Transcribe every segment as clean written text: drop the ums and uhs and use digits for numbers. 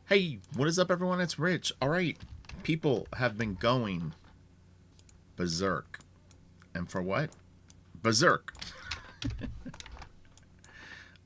Hey, what is up, everyone? It's Rich. All right, people have been going berserk. And for what? Berserk.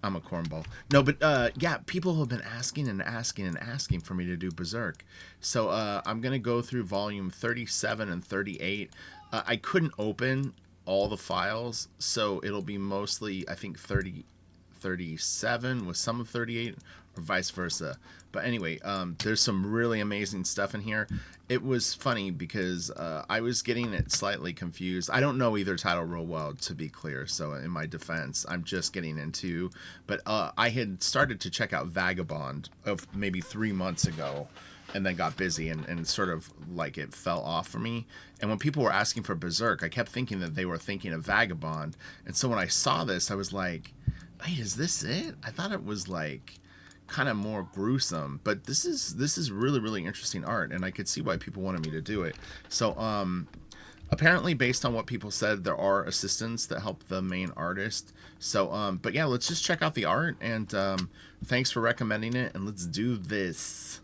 I'm a cornball. No, but yeah, people have been asking and asking and asking for me to do berserk. So I'm going to go through volume 37 and 38. I couldn't open all the files, so it'll be mostly, I think, 37 with some of 38 or vice versa. But anyway, there's some really amazing stuff in here. It was funny because I was getting it slightly confused. I don't know either title real well, to be clear. So in my defense, I'm just getting into. But I had started to check out Vagabond of maybe 3 months ago, and then got busy and sort of like it fell off for me. And when people were asking for Berserk, I kept thinking that they were thinking of Vagabond. And so when I saw this, I was like, wait, is this it? I thought it was like kind of more gruesome, but this is really really interesting art, and I could see why people wanted me to do it. So apparently, based on what people said, there are assistants that help the main artist. So but yeah, let's just check out the art, and thanks for recommending it, and let's do this.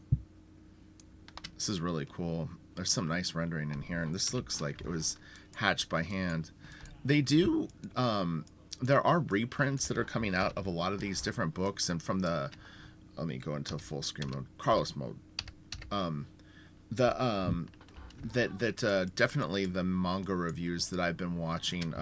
This is really cool. There's some nice rendering in here, and this looks like it was hatched by hand. They do there are reprints that are coming out of a lot of these different books, and from the, let me go into full screen mode, Carlos mode. The definitely the manga reviews that I've been watching.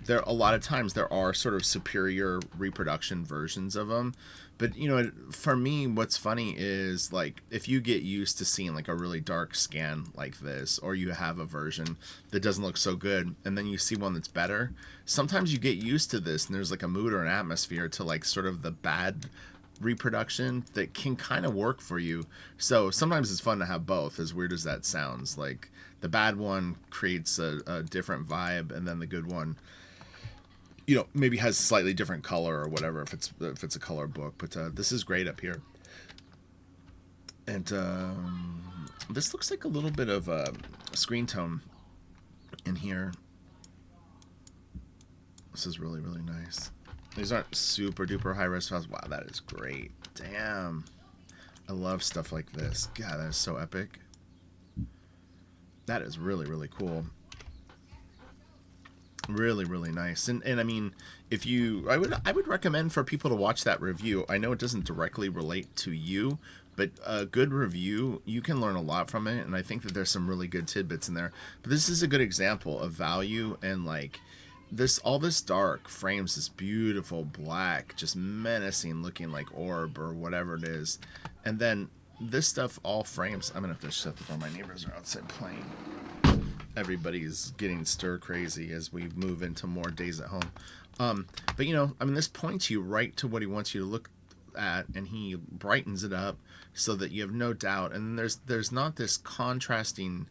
There a lot of times there are sort of superior reproduction versions of them, but you know, for me, what's funny is like if you get used to seeing like a really dark scan like this, or you have a version that doesn't look so good, and then you see one that's better, sometimes you get used to this, and there's like a mood or an atmosphere to like sort of the bad reproduction that can kind of work for you. So sometimes it's fun to have both, as weird as that sounds. Like the bad one creates a different vibe, and then the good one, you know, maybe has slightly different color or whatever if it's a color book. But this is great up here, and this looks like a little bit of a screen tone in here. This is really really nice. These aren't super duper high res files. Wow, that is great. Damn. I love stuff like this. God, that is so epic. That is really, really cool. Really, really nice. And I mean, if you I would recommend for people to watch that review. I know it doesn't directly relate to you, but a good review, you can learn a lot from it, and I think that there's some really good tidbits in there. But this is a good example of value, and like this, all this dark frames this beautiful black, just menacing looking like orb or whatever it is, and then this stuff all frames. I'm gonna have to shut the door. My neighbors are outside playing. Everybody's getting stir crazy as we move into more days at home. But you know, I mean, this points you right to what he wants you to look at, and he brightens it up so that you have no doubt. And there's not this contrasting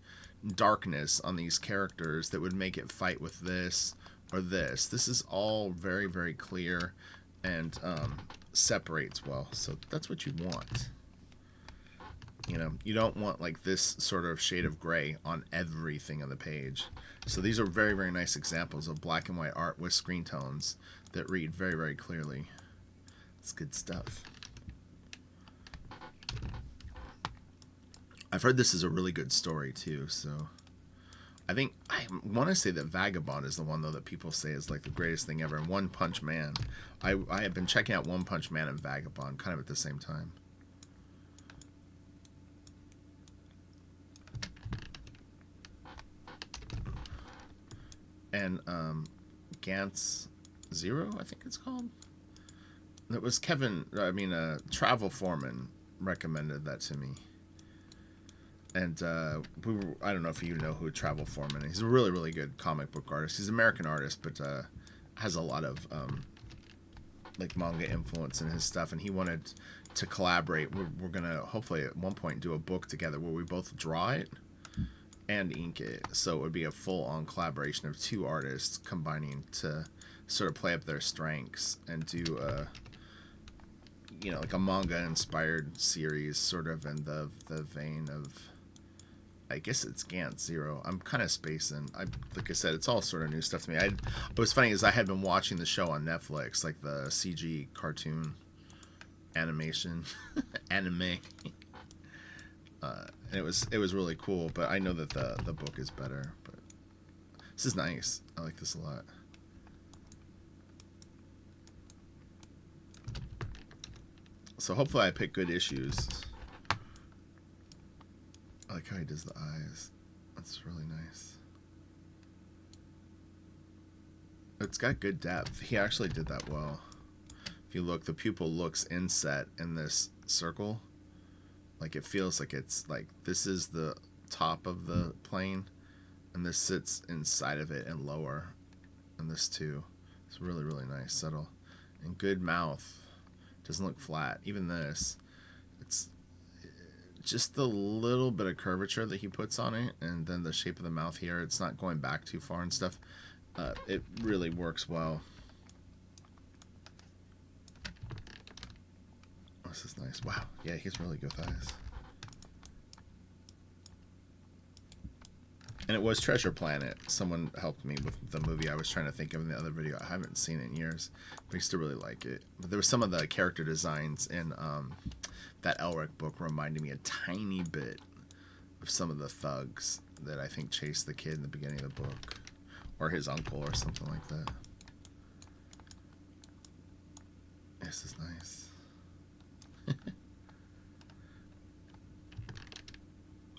darkness on these characters that would make it fight with this or this. This is all very, very clear and separates well. So that's what you want. You know, you don't want like this sort of shade of gray on everything on the page. So these are very, very nice examples of black and white art with screen tones that read very, very clearly. It's good stuff. I've heard this is a really good story too, so I think I want to say that Vagabond is the one though that people say is like the greatest thing ever. And One Punch Man, I have been checking out One Punch Man and Vagabond kind of at the same time. And Gantz Zero, I think it's called. That was Travel Foreman recommended that to me. And I don't know if you know who Travel Foreman is. He's a really, really good comic book artist. He's an American artist, but has a lot of like manga influence in his stuff. And he wanted to collaborate. We're going to hopefully at one point do a book together where we both draw it and ink it. So it would be a full-on collaboration of two artists combining to sort of play up their strengths and do you know, like a manga-inspired series, sort of in the vein of, I guess it's Gantz Zero. I'm kind of spacing. Like I said, it's all sort of new stuff to me. What was funny is I had been watching the show on Netflix, like the CG cartoon animation, anime. And it was really cool. But I know that the book is better. But this is nice. I like this a lot. So hopefully I pick good issues. I like how he does the eyes. That's really nice. It's got good depth. He actually did that well. If you look, the pupil looks inset in this circle. Like it feels like it's like this is the top of the plane, and this sits inside of it and lower. And this too. It's really, really nice, subtle. And good mouth. Doesn't look flat. Even this. It's just the little bit of curvature that he puts on it, and then the shape of the mouth here. It's not going back too far and stuff. It really works well. This is nice. Wow. Yeah, he's really good with eyes. And it was Treasure Planet. Someone helped me with the movie I was trying to think of in the other video. I haven't seen it in years, but I used to really like it. But there were some of the character designs in that Elric book reminded me a tiny bit of some of the thugs that I think chased the kid in the beginning of the book. Or his uncle or something like that. This is nice.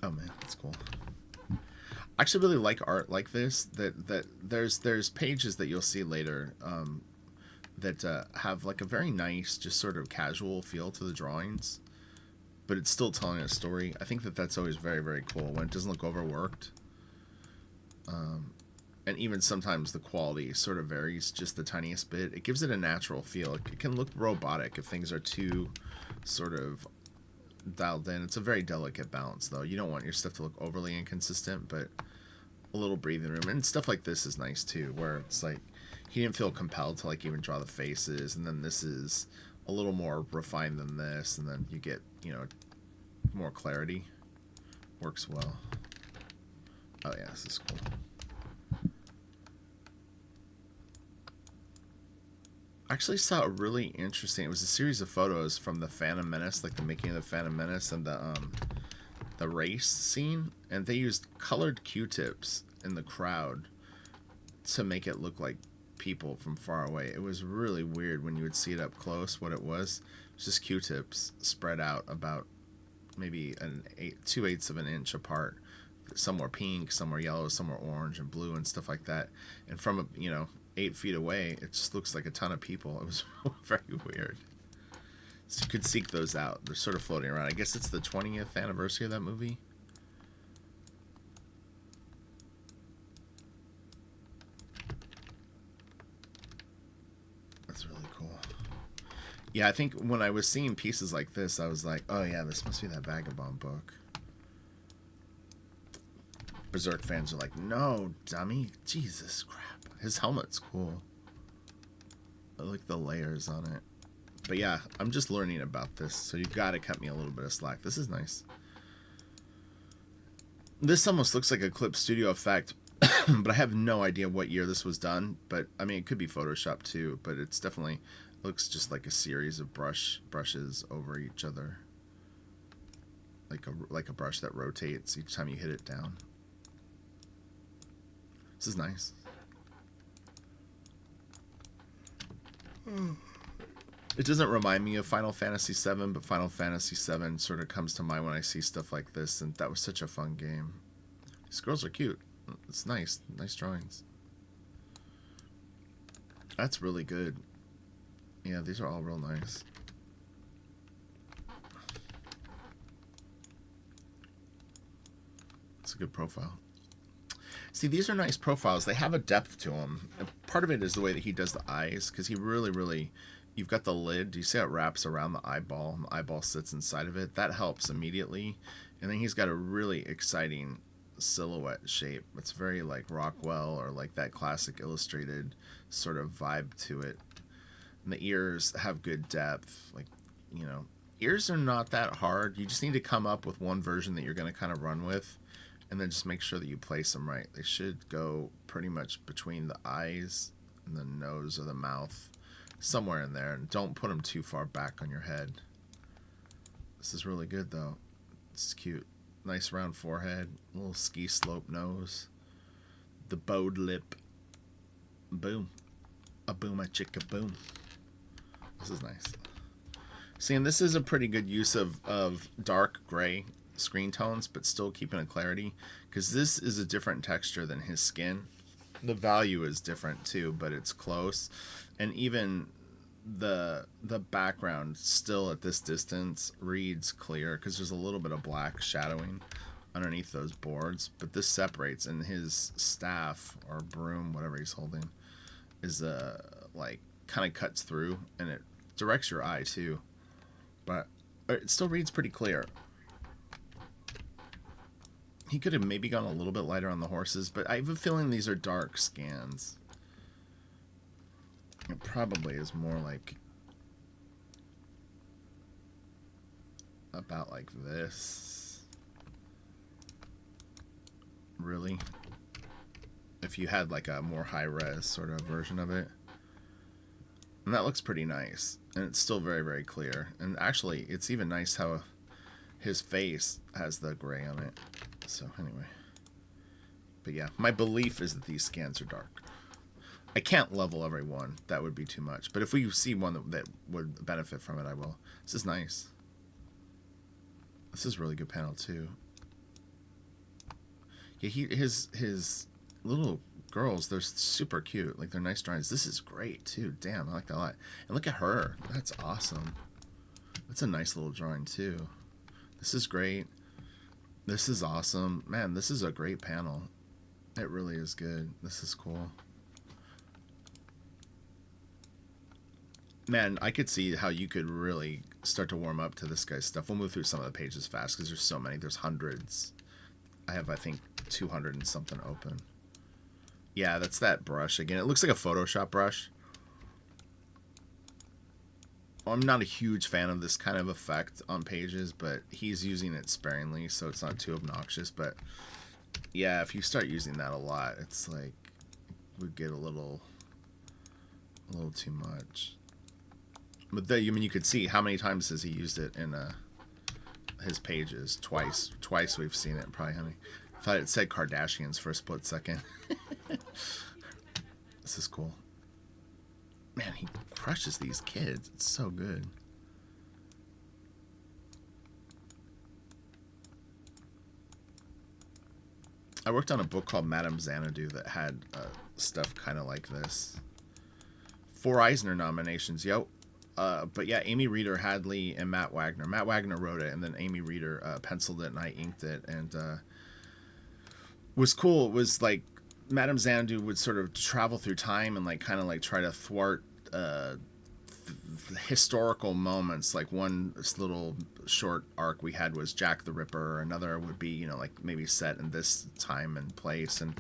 Oh man, that's cool. I actually really like art like this. That there's pages that you'll see later that have like a very nice, just sort of casual feel to the drawings, but it's still telling a story. I think that that's always very, very cool when it doesn't look overworked. And even sometimes the quality sort of varies just the tiniest bit. It gives it a natural feel. It can look robotic if things are too sort of dialed in. It's a very delicate balance, though. You don't want your stuff to look overly inconsistent, but a little breathing room. And stuff like this is nice, too, where it's like he didn't feel compelled to like even draw the faces, and then this is a little more refined than this, and then you get, you know, more clarity. Works well. Oh, yeah, this is cool. I actually saw a really interesting. It was a series of photos from the Phantom Menace, like the making of the Phantom Menace and the race scene, and they used colored Q-tips in the crowd to make it look like people from far away. It was really weird when you would see it up close. What it was just Q-tips spread out about maybe 2/8 of an inch apart. Some were pink, some were yellow, some were orange and blue and stuff like that. And from 8 feet away, it just looks like a ton of people. It was very weird. So you could seek those out. They're sort of floating around. I guess it's the 20th anniversary of that movie. That's really cool. Yeah, I think when I was seeing pieces like this, I was like, oh yeah, this must be that Vagabond book. Berserk fans are like, no, dummy. Jesus crap. His helmet's cool. I like the layers on it. But yeah, I'm just learning about this, so you've got to cut me a little bit of slack. This is nice. This almost looks like a clip studio effect, but I have no idea what year this was done. But I mean, it could be Photoshop too, but it's definitely looks just like a series of brushes over each other. Like a brush that rotates each time you hit it down. This is nice. It doesn't remind me of Final Fantasy VII, but Final Fantasy VII sort of comes to mind when I see stuff like this, and that was such a fun game. These girls are cute. It's nice. Nice drawings. That's really good. Yeah, these are all real nice. It's a good profile. See, these are nice profiles. They have a depth to them. And part of it is the way that he does the eyes, because he really, you've got the lid. Do you see how it wraps around the eyeball, and the eyeball sits inside of it? That helps immediately. And then he's got a really exciting silhouette shape. It's very like Rockwell or like that classic illustrated sort of vibe to it. And the ears have good depth. Like, ears are not that hard. You just need to come up with one version that you're going to kind of run with. And then just make sure that you place them right. They should go pretty much between the eyes and the nose or the mouth, somewhere in there. And don't put them too far back on your head. This is really good though. It's cute. Nice round forehead, little ski slope nose, the bowed lip. Boom. A boom, a chicka boom. This is nice. See, and this is a pretty good use of dark gray screen tones, but still keeping a clarity, because this is a different texture than his skin. The value is different too, but it's close. And even the background still at this distance reads clear, because there's a little bit of black shadowing underneath those boards, but this separates, and his staff or broom, whatever he's holding, is like kind of cuts through, and it directs your eye too, but it still reads pretty clear. He could have maybe gone a little bit lighter on the horses, but I have a feeling these are dark scans. It probably is more like about like this. Really? If you had like a more high-res sort of version of it. And that looks pretty nice. And it's still very, very clear. And actually, it's even nice how his face has the gray on it. So anyway. But yeah, my belief is that these scans are dark. I can't level every one. That would be too much. But if we see one that would benefit from it, I will. This is nice. This is a really good panel too. Yeah, his little girls, they're super cute. Like, they're nice drawings. This is great too. Damn, I like that a lot. And look at her. That's awesome. That's a nice little drawing too. This is great. This is awesome. Man, this is a great panel. It really is good. This is cool. Man, I could see how you could really start to warm up to this guy's stuff. We'll move through some of the pages fast because there's so many. There's hundreds. I have, I think, 200 and something open. Yeah, that's that brush again. It looks like a Photoshop brush. I'm not a huge fan of this kind of effect on pages, but he's using it sparingly, so it's not too obnoxious. But yeah, if you start using that a lot, it's like we get a little too much. But I mean, you could see how many times has he used it in his pages. Twice we've seen it, probably, honey. I thought it said Kardashians for a split second. This is cool. Man, he crushes these kids. It's so good. I worked on a book called Madame Xanadu that had stuff kind of like this. 4 Eisner nominations, yo. But yeah, Amy Reeder, Hadley, and Matt Wagner. Matt Wagner wrote it, and then Amy Reeder penciled it, and I inked it. And was cool. It was like Madame Xanadu would sort of travel through time and like kind of like try to thwart historical moments. Like one little short arc we had was Jack the Ripper. Another would be, you know, like maybe set in this time and place, and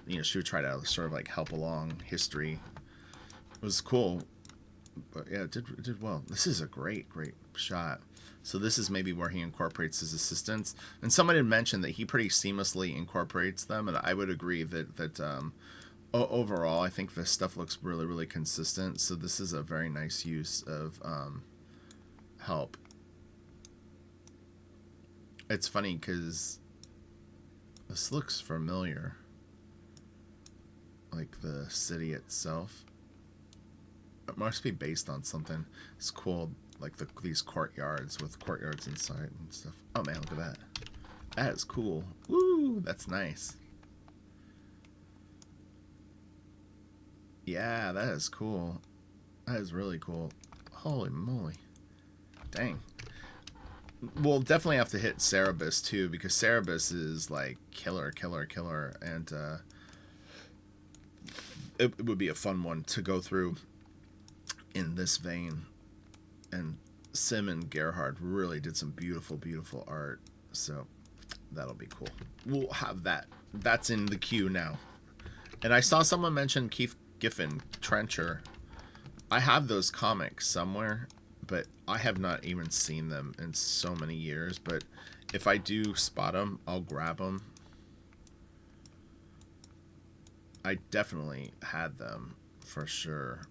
you know, she would try to sort of like help along history. It was cool. But yeah, it did well. This is a great shot. So this is maybe where he incorporates his assistants. And someone had mentioned that he pretty seamlessly incorporates them, and I would agree that overall, I think this stuff looks really consistent. So this is a very nice use of help. It's funny because this looks familiar, like the city itself. It must be based on something. It's cool, like these courtyards with courtyards inside and stuff. Oh man, look at that. That is cool. Woo, that's nice. Yeah, that is cool. That is really cool. Holy moly. Dang. We'll definitely have to hit Cerebus too, because Cerebus is like killer, and it would be a fun one to go through in this vein. And Sim and Gerhard really did some beautiful art, so that'll be cool. We'll have that. That's in the queue now. And I saw someone mention Keith Giffen, Trencher. I have those comics somewhere, but I have not even seen them in so many years. But if I do spot them, I'll grab them. I definitely had them for sure,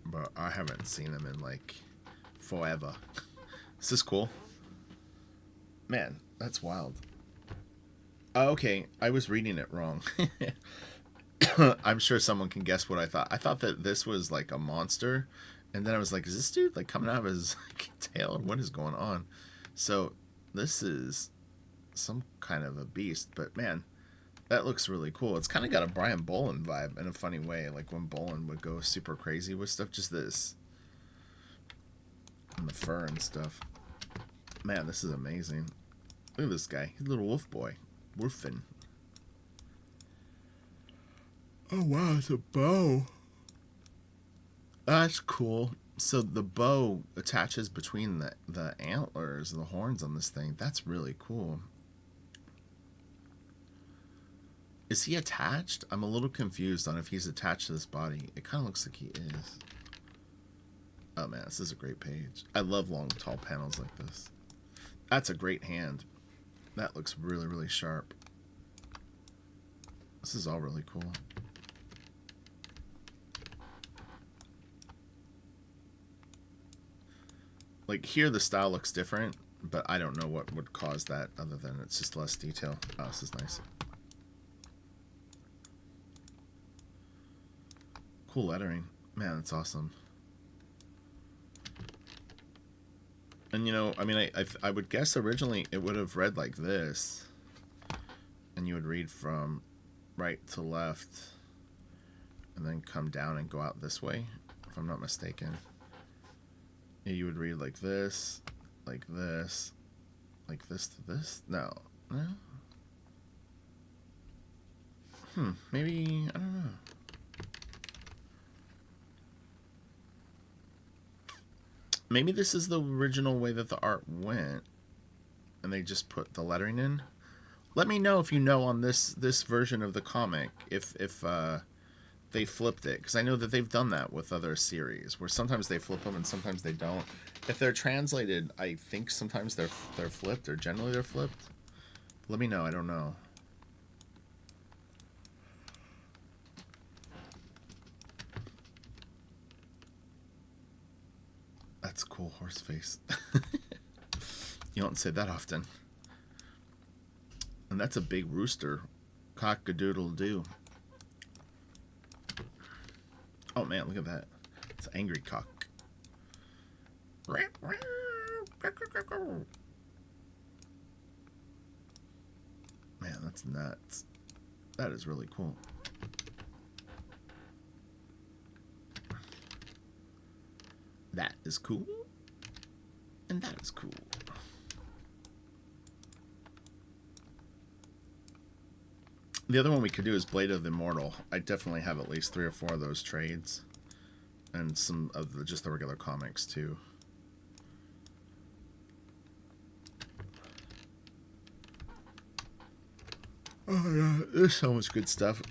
but I haven't seen them in like forever. This is cool. Man, that's wild. Oh, okay, I was reading it wrong. I'm sure someone can guess what I thought. I thought that this was like a monster, and then I was like, is this dude like coming out of his like, tail? What is going on? So this is some kind of a beast, but man, that looks really cool. It's kind of got a Brian Bolin vibe in a funny way, like when Bolin would go super crazy with stuff. Just this, and the fur and stuff. Man, this is amazing. Look at this guy. He's a little wolf boy. Wolfin. Oh wow, it's a bow. That's cool. So the bow attaches between the antlers and the horns on this thing. That's really cool. Is he attached? I'm a little confused on if he's attached to this body. It kind of looks like he is. Oh man, this is a great page. I love long, tall panels like this. That's a great hand. That looks really, really sharp. This is all really cool. Like here the style looks different, but I don't know what would cause that other than it's just less detail. Oh, this is nice. Cool lettering. Man, that's awesome. And you know, I mean, I would guess originally it would have read like this. And you would read from right to left and then come down and go out this way, if I'm not mistaken. Yeah, you would read like this, like this, like this to this. No. No? Maybe, I don't know. Maybe this is the original way that the art went, and they just put the lettering in. Let me know if you know on this version of the comic if they flipped it, because I know that they've done that with other series where sometimes they flip them and sometimes they don't. If they're translated, I think sometimes they're flipped, or generally they're flipped. Let me know. I don't know. That's cool, horse face. You don't say that often. And that's a big rooster. Cock-a-doodle-doo. Oh man, look at that. It's an angry cock. Man, that's nuts. That is really cool. That is cool. And that is cool. The other one we could do is Blade of the Immortal. I definitely have at least 3 or 4 of those trades. And some of just the regular comics, too. Oh, yeah. There's so much good stuff.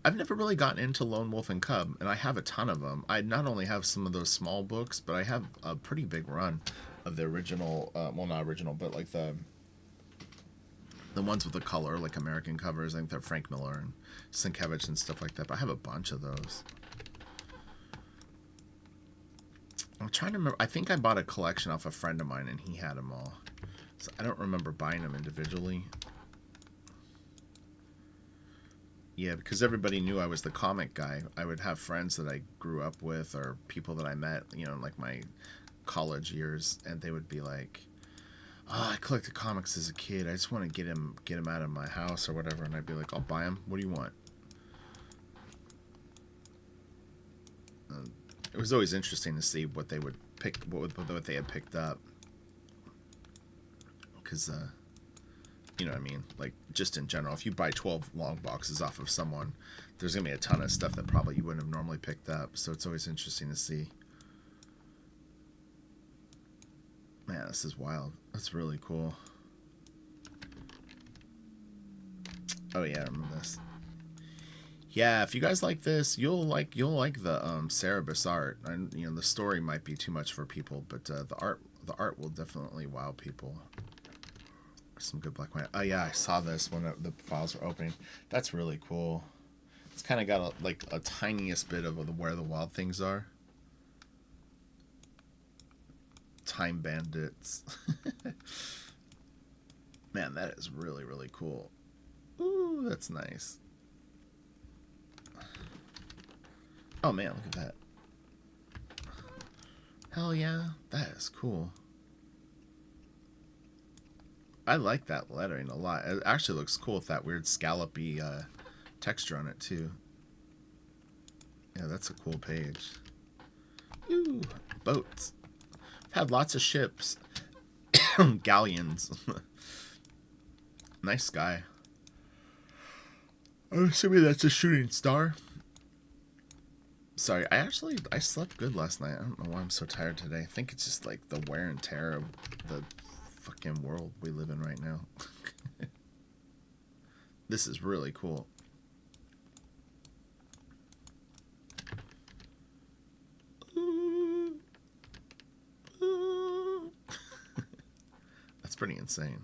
I've never really gotten into Lone Wolf and Cub, and I have a ton of them. I not only have some of those small books, but I have a pretty big run of the original, well, not original, but like the ones with the color, like American covers. I think they're Frank Miller and Sienkiewicz and stuff like that, but I have a bunch of those. I'm trying to remember. I think I bought a collection off a friend of mine, and he had them all. So I don't remember buying them individually. Yeah, because everybody knew I was the comic guy. I would have friends that I grew up with or people that I met, you know, in like my college years, and they would be like, "Oh, I collected comics as a kid. I just want to get him out of my house or whatever." And I'd be like, "I'll buy him. What do you want?" It was always interesting to see what they would pick, what they had picked up, because you know what I mean? Like, just in general, if you buy 12 long boxes off of someone, there's going to be a ton of stuff that probably you wouldn't have normally picked up. So it's always interesting to see. Man, this is wild. That's really cool. Oh, yeah, I remember this. Yeah, if you guys like this, you'll like the Cerebus art. And, you know, the story might be too much for people, but the art will definitely wow people. Some good black and white. Oh yeah, I saw this when the files were opening. That's really cool. It's kind of got like a tiniest bit of where the wild things are. Time bandits. Man, that is really, really cool. Ooh, that's nice. Oh man, look at that. Hell yeah, that is cool. I like that lettering a lot. It actually looks cool with that weird scallopy texture on it too. Yeah, that's a cool page. Ooh, boats. I've had lots of ships. Galleons. Nice sky. I'm assuming that's a shooting star. Sorry, I slept good last night. I don't know why I'm so tired today. I think it's just like the wear and tear of the fucking world we live in right now. This is really cool. That's pretty insane.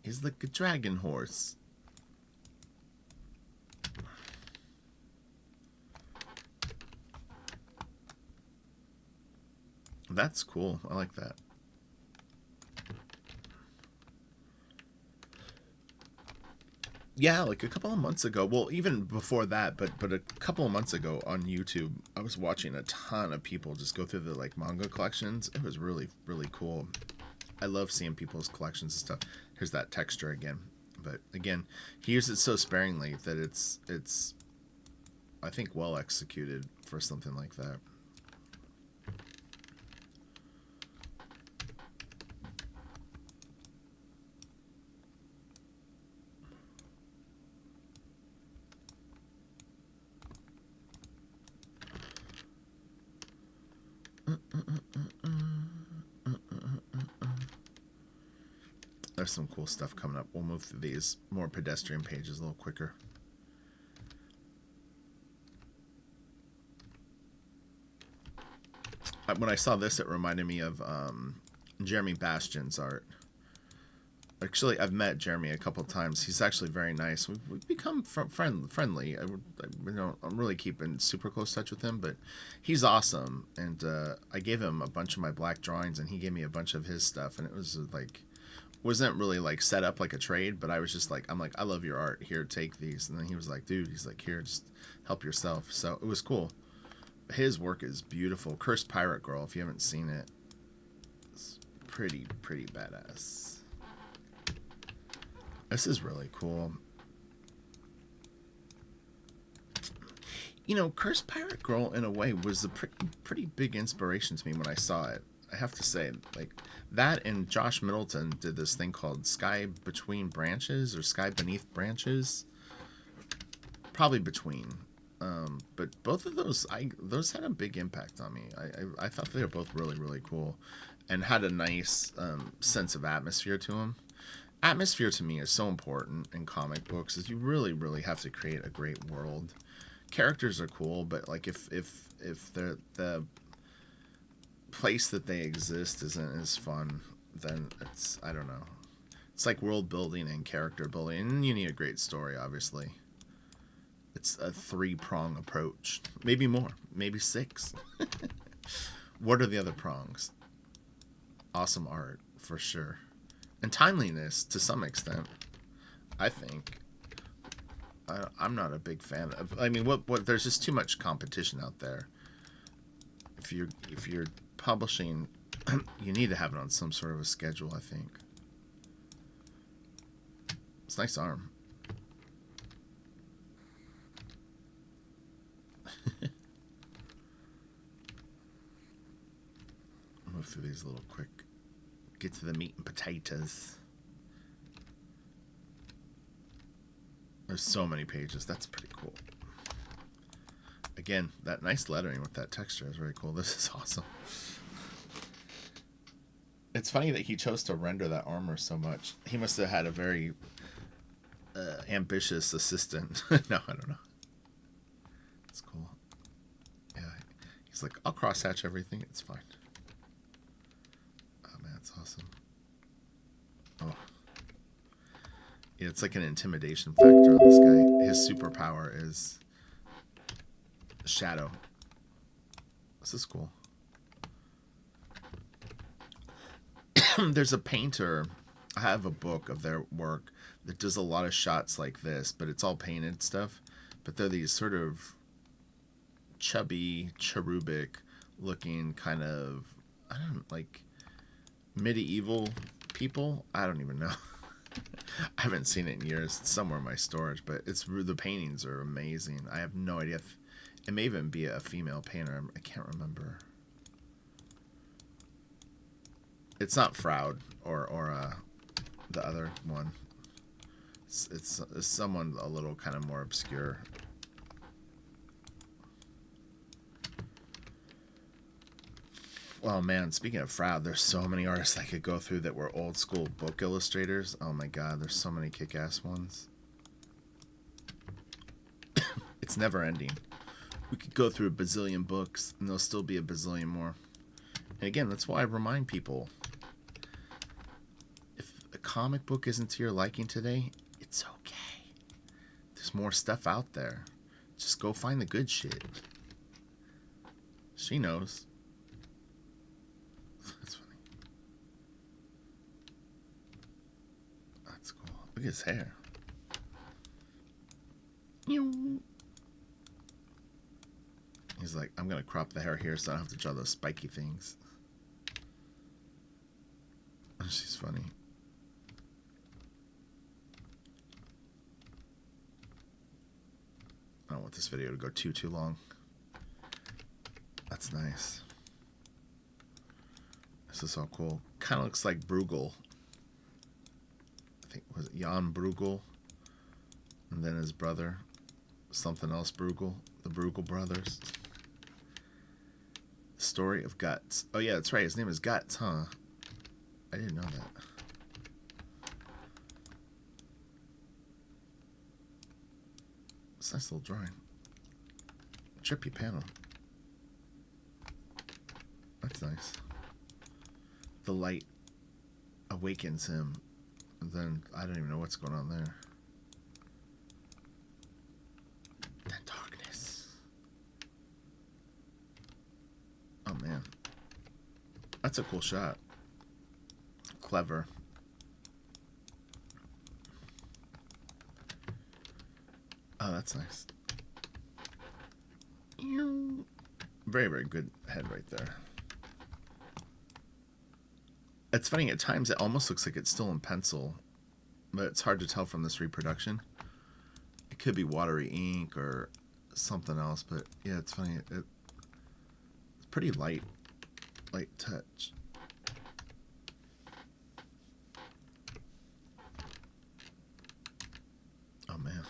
He's like a dragon horse. That's cool. I like that. Yeah, like a couple of months ago. Well, even before that, but a couple of months ago on YouTube, I was watching a ton of people just go through the like manga collections. It was really, really cool. I love seeing people's collections and stuff. Here's that texture again. But again, he used it so sparingly that it's I think well executed for something like that. There's some cool stuff coming up. We'll move through these more pedestrian pages a little quicker. When I saw this, it reminded me of Jeremy Bastion's art. Actually, I've met Jeremy a couple of times. He's actually very nice. We've become friendly. I don't I'm really keeping super close touch with him, but he's awesome. And I gave him a bunch of my black drawings, and he gave me a bunch of his stuff. And it was like, wasn't really like set up like a trade, but I was just like, I'm like, I love your art. Here, take these. And then he was like, dude, he's like, here, just help yourself. So it was cool. His work is beautiful. Cursed Pirate Girl, if you haven't seen it, it's pretty badass. This is really cool. You know, Cursed Pirate Girl, in a way, was a pretty big inspiration to me when I saw it. I have to say, like, that and Josh Middleton did this thing called Sky Between Branches, or Sky Beneath Branches. Probably Between. But both of those, those had a big impact on me. I thought they were both really cool, and had a nice sense of atmosphere to them. Atmosphere to me is so important in comic books, is you really have to create a great world. Characters are cool, but like if the place that they exist isn't as fun, then it's, I don't know. It's like world building and character building, and you need a great story, obviously. It's a 3-prong approach. Maybe more. Maybe 6. What are the other prongs? Awesome art, for sure. And timeliness, to some extent, I think. I'm not a big fan of... I mean, what? There's just too much competition out there. If you're publishing, you need to have it on some sort of a schedule, I think. It's a nice arm. Move through these a little quick. Get to the meat and potatoes. There's so many pages. That's pretty cool. Again, that nice lettering with that texture is very cool. This is awesome. It's funny that he chose to render that armor so much. He must have had a very ambitious assistant. No, I don't know. It's cool. Yeah, he's like, I'll crosshatch everything. It's fine. Oh man, it's awesome. Oh. Yeah, it's like an intimidation factor on this guy. His superpower is shadow. This is cool. There's a painter. I have a book of their work that does a lot of shots like this, but it's all painted stuff. But they're these sort of chubby, cherubic looking kind of, I don't like medieval people. I don't even know. I haven't seen it in years. It's somewhere in my storage, but it's the paintings are amazing. I have no idea if it may even be a female painter. I can't remember. It's not Froud or the other one. It's someone a little kind of more obscure. Well, man, speaking of Froud, there's so many artists I could go through that were old school book illustrators. Oh my god, there's so many kick-ass ones. It's never ending. We could go through a bazillion books, and there'll still be a bazillion more. And again, that's why I remind people, if a comic book isn't to your liking today, it's okay. There's more stuff out there. Just go find the good shit. She knows. That's funny. That's cool. Look at his hair. He's like, I'm going to crop the hair here so I don't have to draw those spiky things. She's funny. I don't want this video to go too long. That's nice. This is so cool. Kind of looks like Bruegel. I think, was it Jan Bruegel? And then his brother, something else Bruegel. The Bruegel brothers. Story of Guts. Oh yeah, that's right. His name is Guts, huh? I didn't know that. It's a nice little drawing. Trippy panel. That's nice. The light awakens him. And then I don't even know what's going on there. Then darkness. Oh man. That's a cool shot. Clever. Oh, that's nice. Very, very good head right there. It's funny, at times it almost looks like it's still in pencil, but it's hard to tell from this reproduction. It could be watery ink or something else, but yeah, it's funny. It's pretty light touch. Oh man.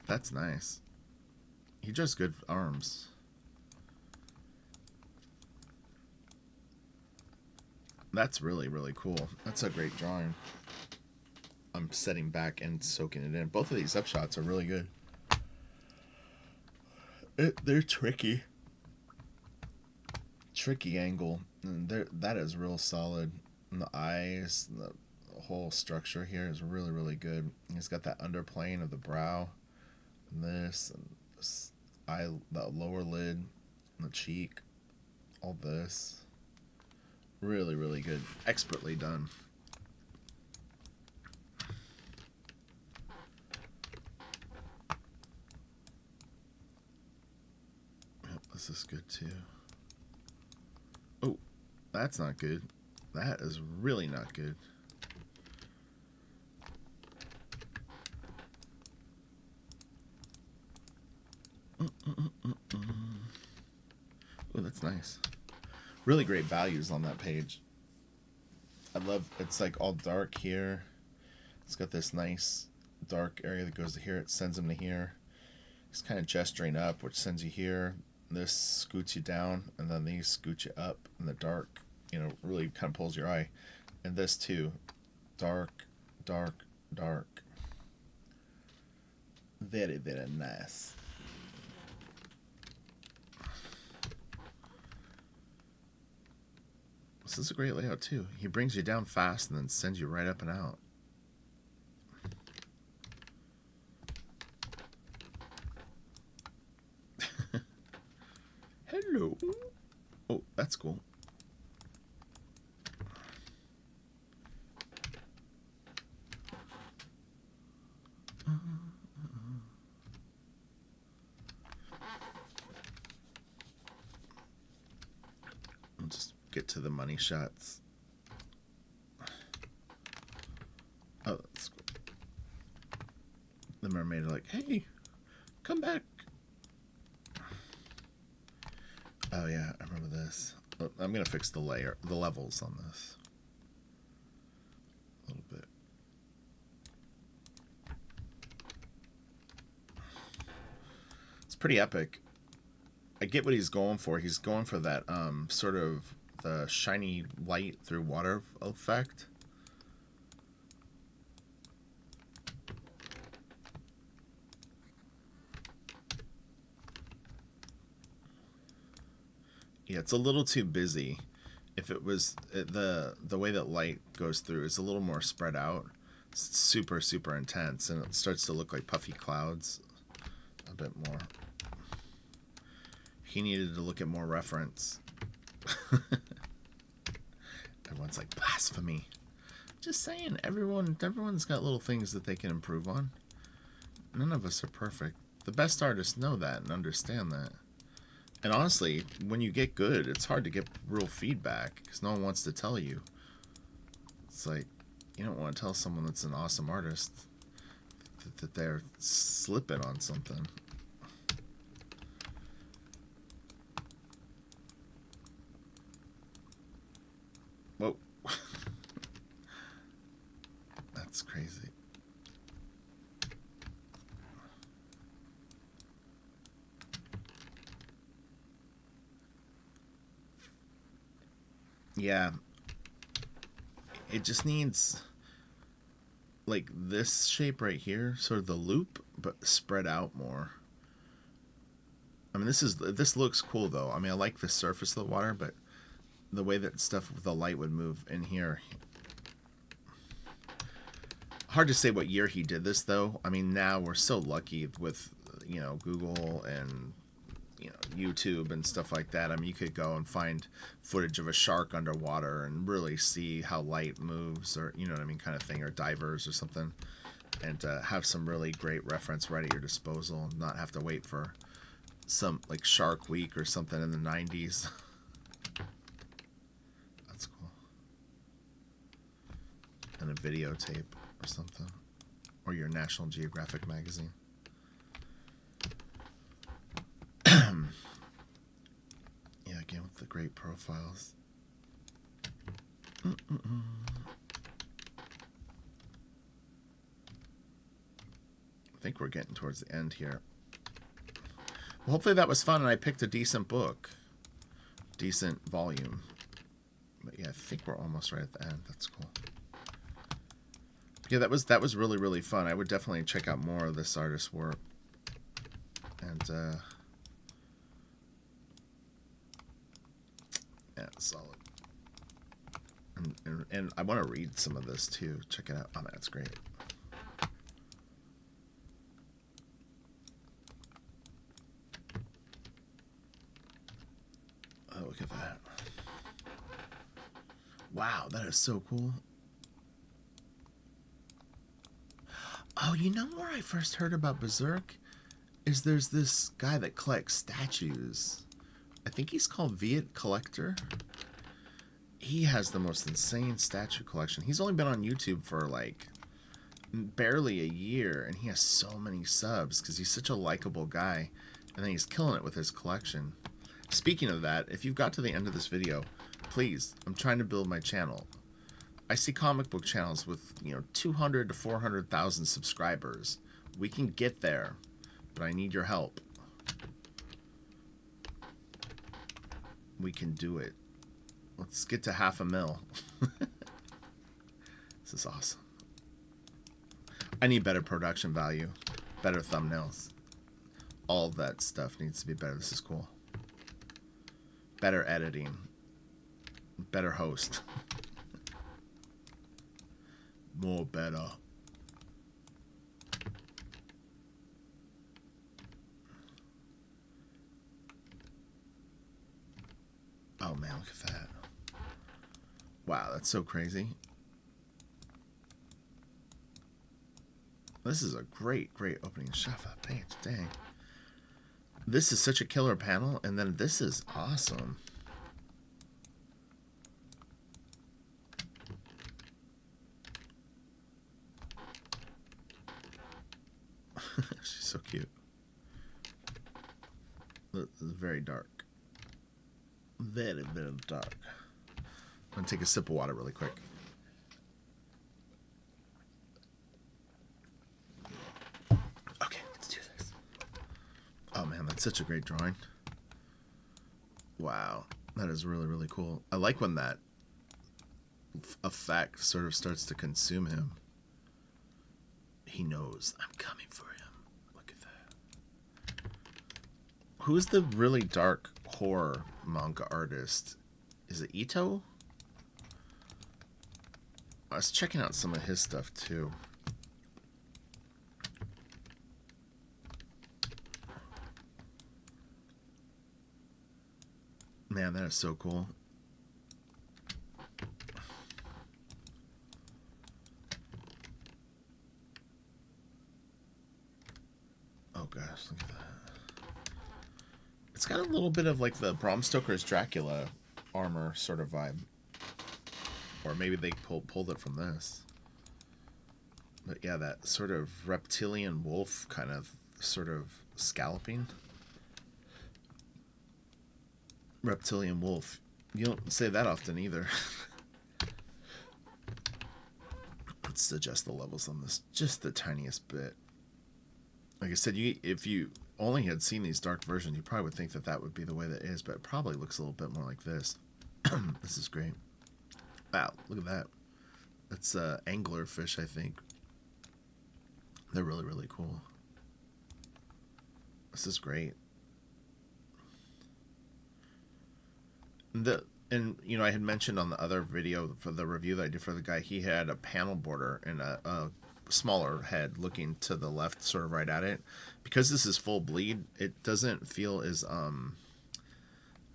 That's nice. He just good arms. That's really, really cool. That's a great drawing. I'm setting back and soaking it in. Both of these upshots are really good. They're tricky. Tricky angle. And that is real solid. And the eyes, the whole structure here is really, really good. He's got that underplane of the brow. And this eye, the lower lid, and the cheek. All this. Really, really good. Expertly done. Yep, this is good too. Oh, that's not good. That is really not good. Oh, that's nice. Really great values on that page. I love, it's like all dark here. It's got this nice dark area that goes to here. It sends him to here. He's kind of gesturing up, which sends you here. This scoots you down, and then these scoot you up in the dark. You know, really kind of pulls your eye. And this too. Dark, dark, dark. Very, very nice. This is a great layout too. He brings you down fast and then sends you right up and out. Hello. Oh, that's cool. get to the money shots. Oh, that's cool. The mermaid are like, hey, come back. Oh yeah, I remember this. Oh, I'm gonna fix the levels on this a little bit. It's pretty epic. I get what he's going for. He's going for that sort of the shiny light through water effect. Yeah, it's a little too busy. If it was the way that light goes through is a little more spread out. It's super intense, and it starts to look like puffy clouds a bit more. He needed to look at more reference. Everyone's like, blasphemy. Just saying, everyone's got little things that they can improve on. None of us are perfect. The best artists know that and understand that. And honestly, when you get good, it's hard to get real feedback because no one wants to tell you. It's like, you don't want to tell someone that's an awesome artist that they're slipping on something. Whoa. That's crazy. Yeah. It just needs like this shape right here, sort of the loop, but spread out more. I mean, this looks cool though. I mean, I like the surface of the water, but the way that stuff with the light would move in here. Hard to say what year he did this though. I mean, now we're so lucky with, you know, Google and, you know, YouTube and stuff like that. I mean, you could go and find footage of a shark underwater and really see how light moves, or, you know what I mean, kind of thing, or divers or something, and have some really great reference right at your disposal and not have to wait for some like Shark Week or something in the 90s. That's cool. And a videotape or something, or your National Geographic magazine. Yeah, again with the great profiles. I think we're getting towards the end here. Well, hopefully that was fun and I picked a decent book. Decent volume. But yeah, I think we're almost right at the end. That's cool. Yeah, that was really fun. I would definitely check out more of this artist's work. And yeah, solid. And I want to read some of this too. Check it out. Oh, that's great. Oh, look at that. Wow, that is so cool. Oh, you know where I first heard about Berserk? Is there's this guy that collects statues. I think he's called Viet Collector. He has the most insane statue collection. He's only been on YouTube for like barely a year, and he has so many subs because he's such a likable guy, and then he's killing it with his collection. Speaking of that, if you've got to the end of this video, please, I'm trying to build my channel. I see comic book channels with, you know, 200 to 400,000 subscribers. We can get there, but I need your help. We can do it. Let's get to 500,000. This is awesome. I need better production value, better thumbnails. All of that stuff needs to be better. This is cool. Better editing. Better host. More better. Oh man, look at that. Wow, that's so crazy. This is a great opening shot for that page. Dang. This is such a killer panel, and then this is awesome. It's very dark. Very, very dark. I'm gonna take a sip of water really quick. Okay, let's do this. Oh man, that's such a great drawing. Wow, that is really, really cool. I like when that effect sort of starts to consume him. He knows I'm coming for him. Look at that. Who's the really dark horror manga artist? Is it Ito? I was checking out some of his stuff too. Man, that is so cool. Oh gosh, look at that. It's got a little bit of like the Bram Stoker's Dracula armor sort of vibe. Or maybe they pulled it from this. But yeah, that sort of reptilian wolf kind of sort of scalloping. Reptilian wolf. You don't say that often either. Let's adjust the levels on this just the tiniest bit. Like I said, if you only had seen these dark versions, you probably would think that that would be the way that is, but it probably looks a little bit more like this. This is great. Wow, look at that. That's anglerfish, I think. They're really, really cool. This is great. And you know, I had mentioned on the other video for the review that I did for the guy, he had a panel border and a smaller head looking to the left, sort of right at it. Because this is full bleed, it doesn't feel as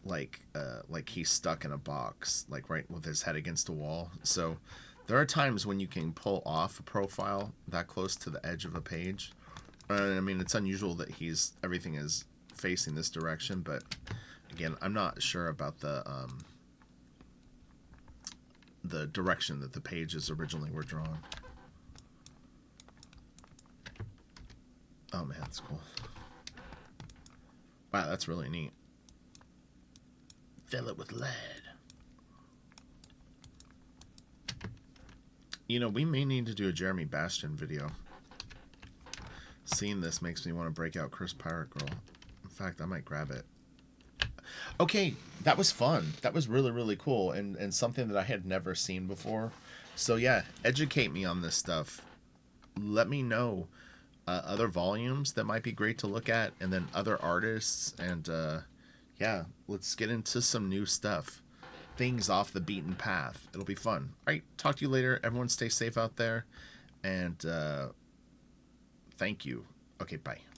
like he's stuck in a box, like right with his head against a wall. So there are times when you can pull off a profile that close to the edge of a page. I mean, it's unusual that everything is facing this direction, but again, I'm not sure about the direction that the pages originally were drawn. Oh man, that's cool. Wow, that's really neat. Fill it with lead. You know, we may need to do a Jeremy Bastion video. Seeing this makes me want to break out Chris Pirate Girl. In fact, I might grab it. Okay, that was fun. That was really, really cool, and something that I had never seen before. So yeah, educate me on this stuff. Let me know other volumes that might be great to look at, and then other artists, and yeah, let's get into some new stuff. Things off the beaten path. It'll be fun. All right, talk to you later. Everyone stay safe out there, and thank you. Okay, bye.